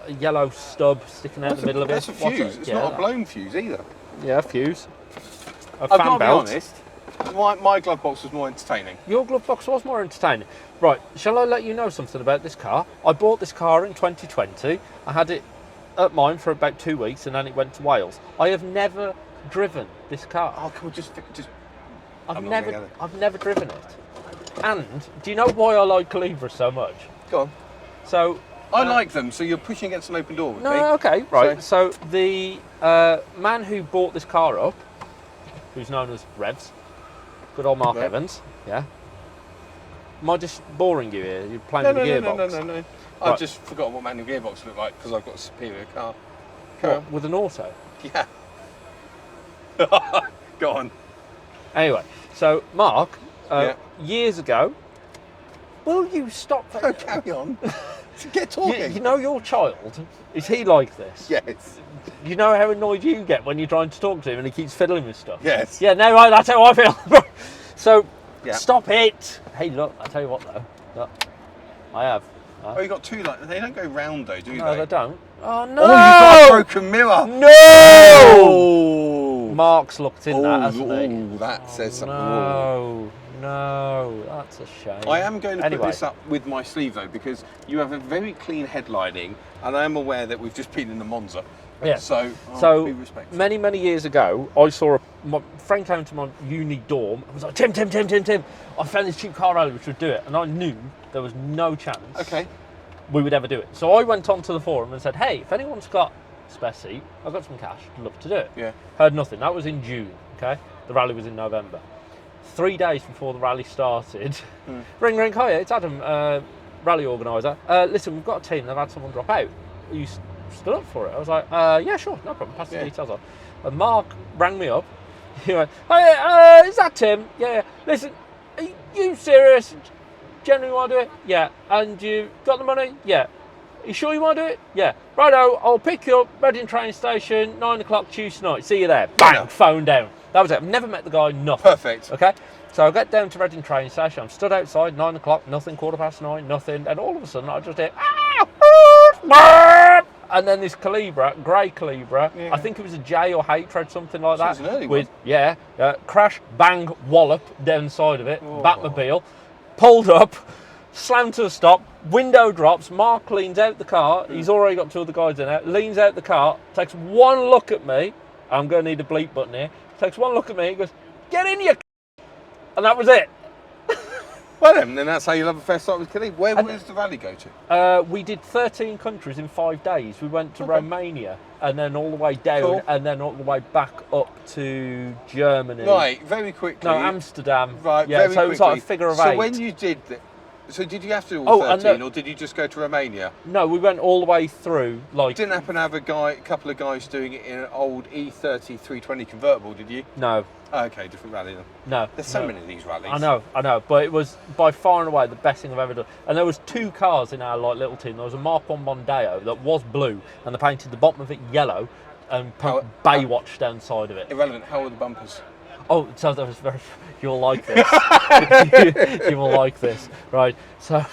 a yellow stub sticking out the middle of it. That's a What's fuse. it? It's Yeah, not a that- blown fuse either. Yeah, a fuse. A I've fan got to be belt. honest. My glove box was more entertaining. Your glove box was more entertaining. Right, shall I let you know something about this car? I bought this car in 2020. I had it at mine for about 2 weeks and then it went to Wales. I have never driven this car. Oh, can we just? I've I'm not never gonna get it. I've never driven it. And do you know why I like Calibra so much? Go on. So I like them, so you're pushing against an open door with me. no, okay, right. So the man who bought this car up, who's known as Revs, good old Mark Right. Evans, yeah. Am I just boring you here? You're playing No, with no, the no, gearbox. no, no, no. Right. I've just forgotten what manual gearbox looked like because I've got a superior car. Go What, on. with an auto. Yeah. Go on. Anyway, so Mark, Yeah. years ago, will you stop? Oh, carry on. Get talking. You know your child, is he like this? Yes. You know how annoyed you get when you're trying to talk to him and he keeps fiddling with stuff? Yes. Yeah, no, right, that's how I feel. So, Yeah. stop it. Hey, look, I tell you what though. Look, I have. Oh, you got two like they don't go round though, do No, they? they don't. Oh, no. Oh, you've got a broken mirror. No! Oh. Mark's looked in that, hasn't he? Oh, that says something. No, that's a shame. I am going to Anyway. put this up with my sleeve though because you have a very clean headlining and I am aware that we've just been in the Monza. Yeah. So, I'll So be respectful. many years ago, I saw my friend came to my uni dorm and was like, Tim, I found this cheap car rally which would do it. And I knew there was no chance Okay. we would ever do it. So I went onto the forum and said, hey, if anyone's got a spare seat, I've got some cash, I'd love to do it. Yeah. Heard nothing. That was in June, okay? The rally was in November. 3 days before the rally started, ring, hiya, it's Adam, rally organiser. Listen, we've got a team, they've had someone drop out. Are you stood up for it? I was like, yeah, sure, no problem, pass the details on. And Mark rang me up. He went, hey, is that Tim? Yeah. Listen, are you serious? Genuinely want to do it? Yeah. And you got the money? Yeah. You sure you want to do it? Yeah. Righto, I'll pick you up, Reading train station, 9 o'clock Tuesday night. See you there. Bang, Yeah. phone down. That was it. I've never met the guy, nothing. Perfect. Okay? So I get down to Reading train station, I'm stood outside, 9 o'clock, nothing, 9:15, nothing, and all of a sudden I just hear, and then this Calibra, grey Calibra, Yeah. I think it was a J or H or something like So that. it's an early with, one. yeah, crash, bang, wallop down the side of it, Oh. Batmobile, pulled up, slammed to a stop, window drops, Mark leans out the car, he's already got two other guys in it, leans out the car, takes one look at me, I'm going to need a bleep button here, takes one look at me, he goes, get in, you and that was it. Well then that's how you'll have a fair start with Calibra. Where does the rally go to? We did 13 countries in 5 days. We went to Okay. Romania and then all the way down Cool. and then all the way back up to Germany. Right, very quickly. No, Amsterdam. Right, Yeah, very so it was like a quickly. figure of so 8. when you did So did you have to do all Oh, and 13, or did you just go to Romania? No, we went all the way through. Like, Didn't happen to have a couple of guys doing it in an old E30 320 convertible, did you? no, Oh, okay, different rally then. no. There's so no. many of these rallies. I know, but it was by far and away the best thing I've ever done. And there was 2 cars in our like little team. There was a Mark 1 Mondeo that was blue, and they painted the bottom of it yellow, and put Baywatch down the side of it. Irrelevant. How were the bumpers? Oh, so that was very. You'll like this. you will like this, right? So.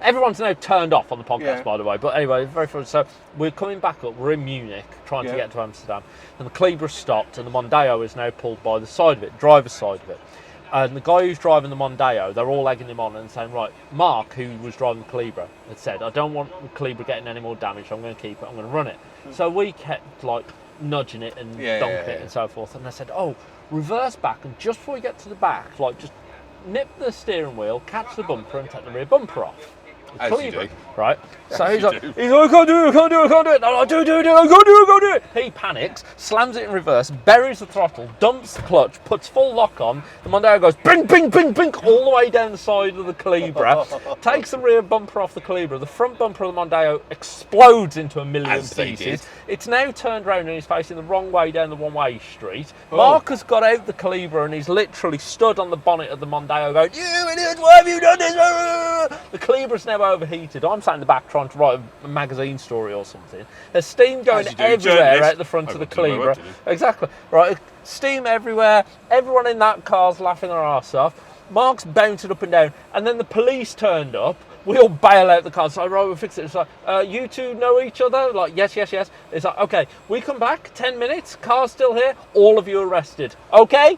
Everyone's now turned off on the podcast, by the way. But anyway, very fun. So we're coming back up. We're in Munich, trying to get to Amsterdam, and the Calibra stopped, and the Mondeo is now pulled by the side of it, driver's side of it. And the guy who's driving the Mondeo, they're all egging him on and saying, right, Mark, who was driving the Calibra, had said, I don't want the Calibra getting any more damage. I'm going to keep it. I'm going to run it. So we kept like nudging it and donking it and so forth. And they said, oh, reverse back, and just before we get to the back, like just nip the steering wheel, catch the bumper, and take the rear bumper off. As you do. Right? So As he's you like, do. I can't do it, I can't do it, I can't do it. No, I do it, I can't do it. He panics, slams it in reverse, buries the throttle, dumps the clutch, puts full lock on. The Mondeo goes bing, bing, bing, bing, all the way down the side of the Calibra, takes the rear bumper off the Calibra. The front bumper of the Mondeo explodes into a million As they pieces. did. It's now turned around and he's facing the wrong way down the one-way street. Mark has got out the Calibra and he's literally stood on the bonnet of the Mondeo going, you idiot, why have you done this? The Calibra's now overheated. I'm sat in the back trying to write a magazine story or something. There's steam going As you do, everywhere journalist. out the front I of the would do my work, Calibra. didn't Exactly. Right, steam everywhere. Everyone in that car's laughing their arse off. Mark's bouncing up and down. And then the police turned up. We all bail out the car. So, right, we'll fix it. It's like, you two know each other? Like, yes, yes, yes. It's like, okay, we come back, 10 minutes, car's still here, all of you arrested. Okay?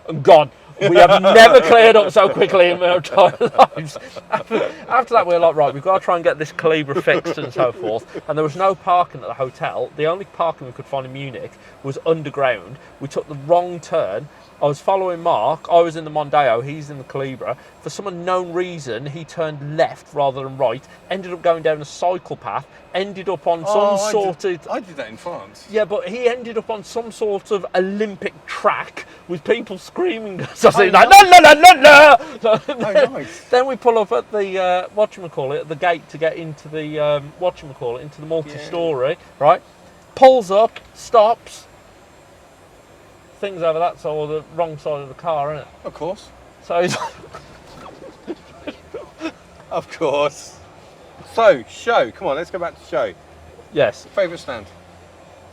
And gone. We have never cleared up so quickly in our entire lives. After that, we were like, right, we've got to try and get this Calibra fixed and so forth. And there was no parking at the hotel. The only parking we could find in Munich was underground. We took the wrong turn. I was following Mark. I was in the Mondeo. He's in the Calibra. For some unknown reason, he turned left rather than right. Ended up going down a cycle path. Ended up on I did that in France. Yeah, but he ended up on some sort of Olympic track with people screaming. So I was like, la la la la la. Nice. Then we pull up at the whatchamacallit, at the gate to get into the whatchamacallit, into the multi-story, right? Pulls up, stops. Things over that side, or the wrong side of the car, isn't it? Of course. So he's Of course. So, show. Come on, let's go back to show. yes. Favourite stand?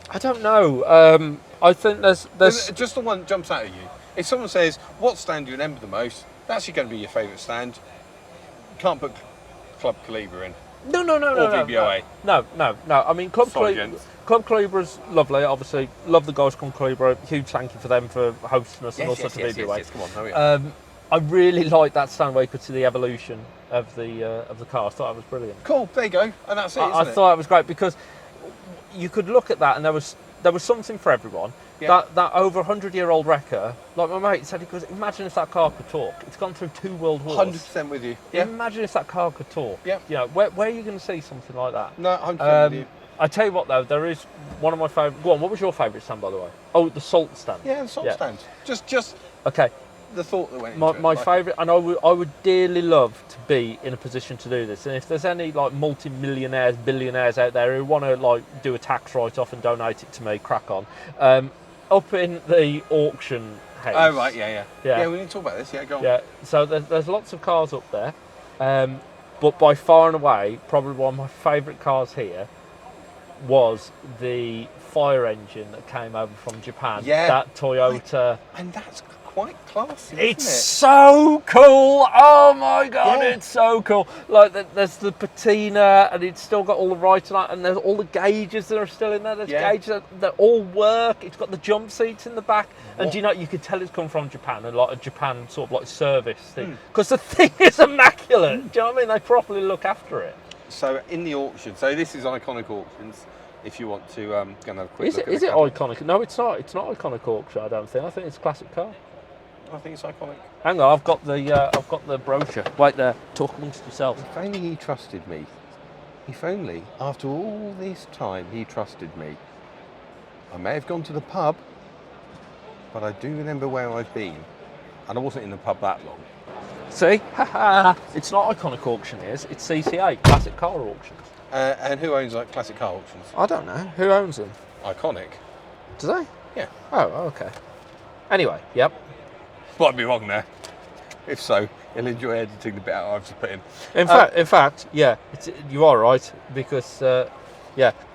I don't know. I think there's Just the one that jumps out at you. If someone says, what stand do you remember the most, that's going to be your favourite stand. You can't put Club Calibra in. no. Or VBOA. No. I mean, Club Sorry, Calibra. gents. Club Calibra's lovely, obviously. Love the guys from Calibra. Huge thank you for them for hosting us and also to VBOA. Come on, hurry up. I really like that stand where you could see the evolution of the car. I thought that was brilliant. Cool, there you go. And that's it, I isn't it? thought it was great because you could look at that and there was something for everyone. Yeah. That over 100-year-old wrecker, like my mate said, he goes, imagine if that car could talk. It's gone through 2 world wars. 100% with you. Yeah. Imagine if that car could talk. Yeah. You know, where are you going to see something like that? No, 100% with you. I tell you what though, there is one of my favourite. Go on, what was your favourite stand by the way? Oh, the salt stand. Yeah, the salt stand. Just Okay, the thought that went into it. my like- favourite, and I would dearly love to be in a position to do this. And if there's any like multi-millionaires, billionaires out there who want to like do a tax write-off and donate it to me, crack on. Up in the auction house. Oh, right, yeah. Yeah. Yeah, we need to talk about this. Yeah, go on. Yeah, so there's lots of cars up there, but by far and away, probably one of my favourite cars here was the fire engine that came over from Japan. Yeah. That Toyota. And that's quite classy, It's isn't so cool! Oh my god, Yeah. it's so cool! Like there's the patina, and it's still got all the writing on it, and there's all the gauges that are still in there. There's Yeah. gauges that all work. It's got the jump seats in the back, and What? do you know you could tell it's come from Japan, and like a Japan sort of like service thing, because the thing is immaculate. Do you know what I mean? They properly look after it. it? So in the auction, so this is Iconic Auctions. If you want to go and have a quick Is look it? at Is the it couple. iconic? No, it's not. It's not iconic auction. I don't think. I think it's a classic car. I think it's iconic. Hang on, I've got the brochure. Wait there. Talk amongst yourselves. If only he trusted me. If only, after all this time, he trusted me. I may have gone to the pub, but I do remember where I've been. And I wasn't in the pub that long. See? It's not Iconic Auctioneers, it's CCA, Classic Car Auctions. And who owns like Classic Car Auctions? I don't know. Who owns them? Iconic. Do they? Yeah. Oh, okay. Anyway, yep. Might be wrong there. If so, you'll enjoy editing the bit out I've just put in. In fact, yeah, you are right, because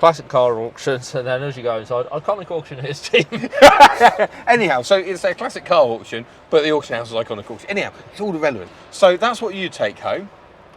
Classic Car Auctions, and then as you go inside, Iconic Auctioneers team. Anyhow, so it's a Classic Car Auction, but the auction house is Iconic Auction. Anyhow, it's all irrelevant. So that's what you take home.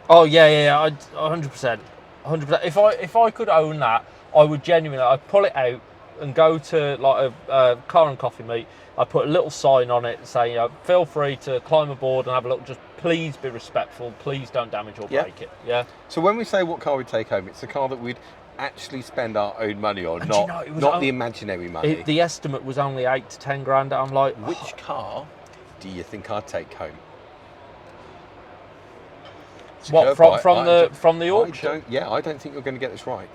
Oh yeah, 100%. 100%. If I could own that, I would genuinely. I'd pull it out and go to like a car and coffee meet. I put a little sign on it saying, feel free to climb aboard and have a look. Just please be respectful. Please don't damage or break it. Yeah. So when we say what car we'd take home, it's the car that we'd actually spend our own money on, And not the imaginary money. The estimate was only 8 to 10 grand. I'm like, which car do you think I'd take home? What from the auction? I don't think you're going to get this right.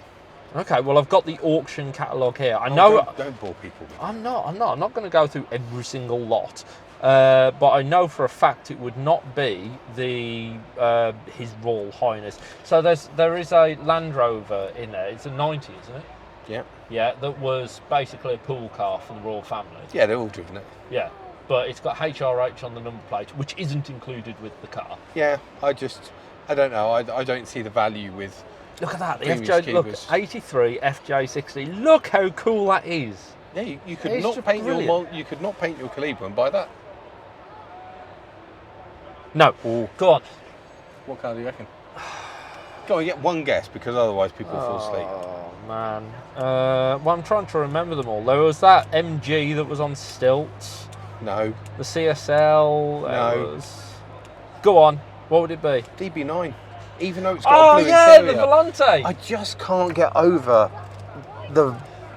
Okay, well I've got the auction catalogue here. I know. Don't bore people. I'm not going to go through every single lot, but I know for a fact it would not be the His Royal Highness. So there is a Land Rover in there. It's a 90, isn't it? Yeah. Yeah, that was basically a pool car for the royal family. Yeah, they're all driven it. Yeah, but it's got HRH on the number plate, which isn't included with the car. Yeah, I don't know. I don't see the value with. Look at that, the previous FJ. Look, Cubers. 83 FJ60. Look how cool that is. Yeah, you could It's not paint brilliant. you could not paint your Calibra and buy that. No, go on. What car do you reckon? Go on, get one guess, because otherwise people fall asleep. Oh man, well I'm trying to remember them all. There was that MG that was on stilts. No. The CSL. No. Go on. What would it be? DB9. Even though it's got a blue yeah, interior. the Volante. I just can't get over the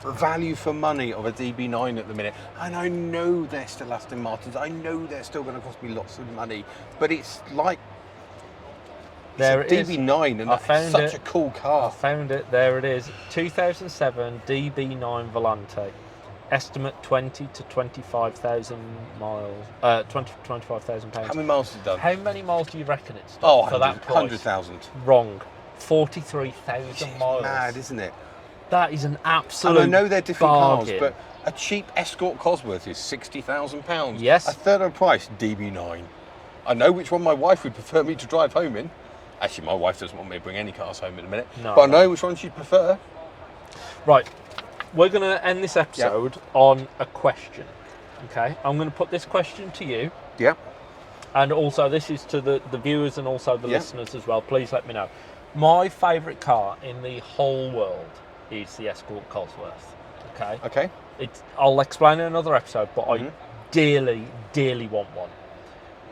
value for money of a DB9 at the minute. And I know they're still Aston Martins. I know they're still going to cost me lots of money. But it's like There it's it a is. DB9 and I that's found such it. a cool I car. found it. There it is. 2007 DB9 Volante. Estimate 20 to 25,000 miles. 20 to 25,000 pounds. How many miles has it done? How many miles do you reckon it's done for that price? 100,000. Wrong. 43,000 miles. Mad, isn't it? That is an absolute And I know they're different bargain. cars, but a cheap Escort Cosworth is £60,000. Yes. A third of the price, DB9. I know which one my wife would prefer me to drive home in. Actually, my wife doesn't want me to bring any cars home in a minute. No, but I know which one she'd prefer. Right. We're going to end this episode on a question. Okay? I'm going to put this question to you. Yeah. And also, this is to the viewers and also the listeners as well. Please let me know. My favourite car in the whole world is the Escort Cosworth. Okay? Okay. I'll explain in another episode, but I dearly, dearly want one.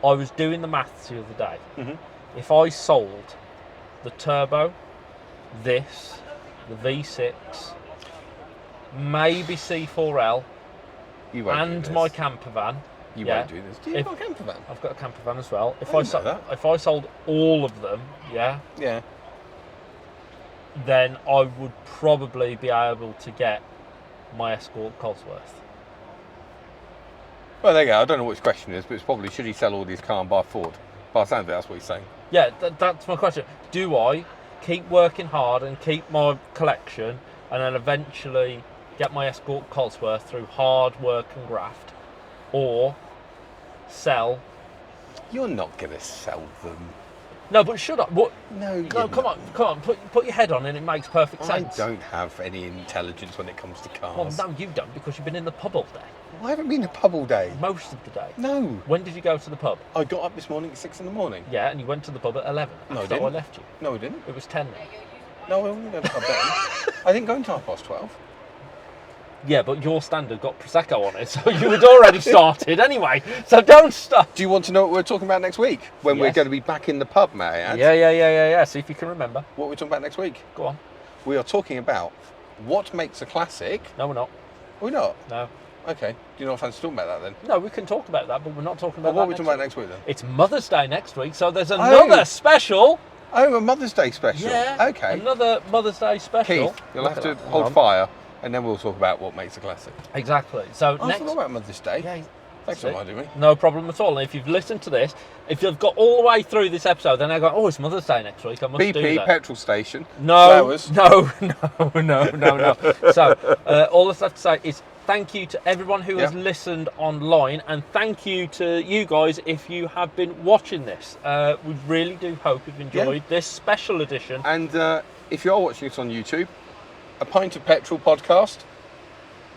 I was doing the maths the other day. If I sold the turbo, this, the V6, maybe C4L, You won't do and this. my camper van. You won't do this. Do you have a camper van? I've got a camper van as well. If didn't know that. if I sold all of them, Yeah. then I would probably be able to get my Escort Cosworth. Well, there you go. I don't know what his question is, but it's probably should he sell all these cars and buy a Ford? By the sound of it, that's what he's saying. Yeah, that's my question. Do I keep working hard and keep my collection and then eventually get my Escort Cosworth through hard work and graft, or sell? You're not going to sell them. No, but should I? What? No, No, come on. Put your head on and it makes perfect sense. I don't have any intelligence when it comes to cars. Well, no, you don't, because you've been in the pub all day. I haven't been to the pub all day. Most of the day. No. When did you go to the pub? I got up this morning at 6 in the morning. Yeah, and you went to the pub at 11. No, I after didn't. I left you. No, I didn't. It was 10 then. No, I didn't go to the pub then. I didn't go until 12:30. Yeah, but your standard got Prosecco on it, so you had already started anyway. So don't stop. Do you want to know what we're talking about next week? When we're Yes. going to be back in the pub, may I add? Yeah. See if you can remember. What are we talking about next week? Go on. We are talking about what makes a classic. No, we're not. We're not? No. Okay. Do you not fancy talking about that then? No, we can talk about that, but we're not talking about Well, what are that we talking about next week then? It's Mother's Day next week, so there's another special. Oh, a Mother's Day special. Yeah. Okay. Another Mother's Day special. Keith, you'll Look have at to that. hold Hold on. fire, and then we'll talk about what makes a classic. Exactly. So I next. forgot about Mother's Day. Yeah. Thanks for reminding me. No problem at all. And if you've listened to this, if you've got all the way through this episode, then I go, oh, it's Mother's Day next week. I must do BP that. petrol station. No, Flowers. no. So all I have to say is thank you to everyone who has listened online, and thank you to you guys if you have been watching this. We really do hope you've enjoyed this special edition. And if you are watching us on YouTube, A Pint of Petrol Podcast,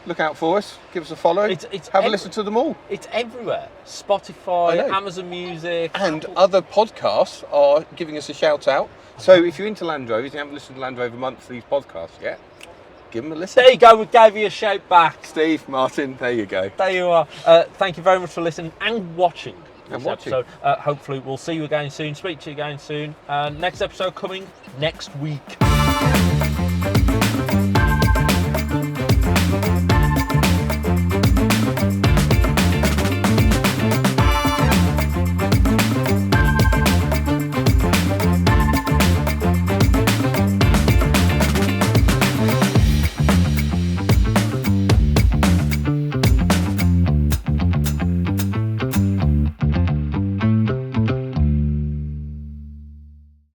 look out for us. Give us a follow. Have a listen to them all. It's everywhere. Spotify, Amazon Music. And other podcasts are giving us a shout out. So if you're into Land Rovers and you haven't listened to Land Rover Monthly's podcast yet, give them a listen. There you go. We gave you a shout back. Steve, Martin, there you go. There you are. Thank you very much for listening and watching this episode. Hopefully we'll see you again soon. Speak to you again soon. Next episode coming next week.